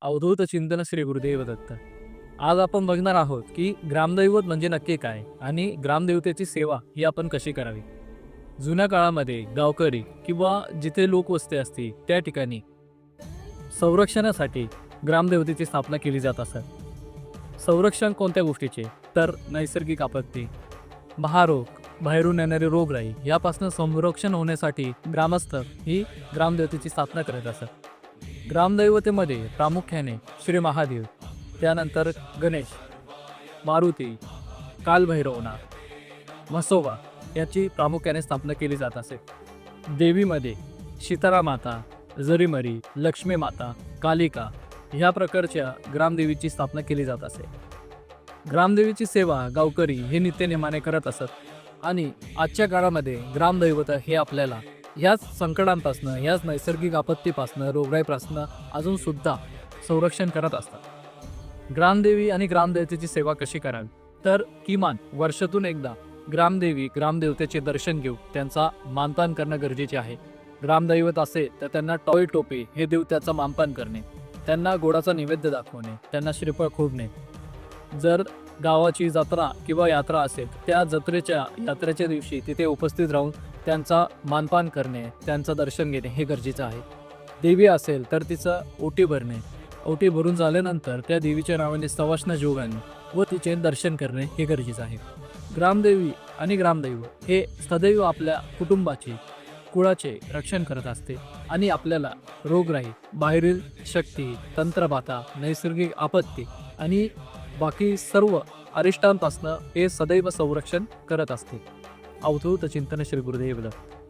अवधूत चिंतन श्री गुरुदेव दत्त. आज आपण बघणार आहोत की ग्रामदैवत म्हणजे नक्की काय आणि ग्रामदेवतेची सेवा ही आपण कशी करावी. जुन्या काळामध्ये गावकरी किंवा जिथे लोकवस्ती असते त्या ठिकाणी संरक्षणासाठी ग्रामदेवतेची स्थापना केली जात असत. संरक्षण कोणत्या गोष्टीचे? तर नैसर्गिक आपत्ती, महारोग, बाहेरून येणारे रोगराई यापासून संरक्षण होण्यासाठी ग्रामस्थ ही ग्रामदेवतेची स्थापना करत असत. ग्रामदैवतेमध्ये प्रामुख्याने श्री महादेव, त्यानंतर गणेश, मारुती, कालभैरवनाथ, म्हसोबा याची प्रामुख्याने स्थापना केली जात असे. देवीमध्ये सीतारा माता, जरीमरी, लक्ष्मी माता, कालिका ह्या प्रकारच्या ग्रामदेवीची स्थापना केली जात असे. ग्रामदेवीची सेवा गावकरी हे नित्यनेमाने करत असत आणि आजच्या काळामध्ये ग्रामदैवत हे आपल्याला ह्याच संकटांपासून, ह्याच नैसर्गिक आपत्तीपासून, रोगराईपासून अजून सुद्धा संरक्षण करत असतात. ग्रामदेवी आणि ग्रामदेवतेची सेवा कशी करावी? तर किमान वर्षातून एकदा ग्रामदेवी ग्रामदेवतेचे दर्शन घेऊ त्यांचा मानपान करणं गरजेचे आहे. ग्रामदैवत असेल तर त्यांना टॉय टोपे हे देव त्याचा मानपान करणे, त्यांना गोडाचा नैवेद्य दाखवणे, त्यांना श्रीफळ खोडणे. जर गावाची जत्रा किंवा यात्रा असेल त्या यात्रेच्या दिवशी तिथे उपस्थित राहून त्यांचा मानपान करणे, त्यांचं दर्शन घेणे हे गरजेचं आहे. देवी असेल तर तिचं ओटी भरणे, ओटी भरून झाल्यानंतर त्या देवीच्या नावाने सवाष्ण जोगाने व तिचे दर्शन करणे हे गरजेचं आहे. ग्रामदेवी आणि ग्रामदैव हे सदैव आपल्या कुटुंबाचे, कुळाचे रक्षण करत असते आणि आपल्याला रोगराई, बाहेरील शक्ती, तंत्रबाधा, नैसर्गिक आपत्ती आणि बाकी सर्व अरिष्टांपासून हे सदैव संरक्षण करत असते. अवधूत चिंतन श्री गुरुदेव दत्त.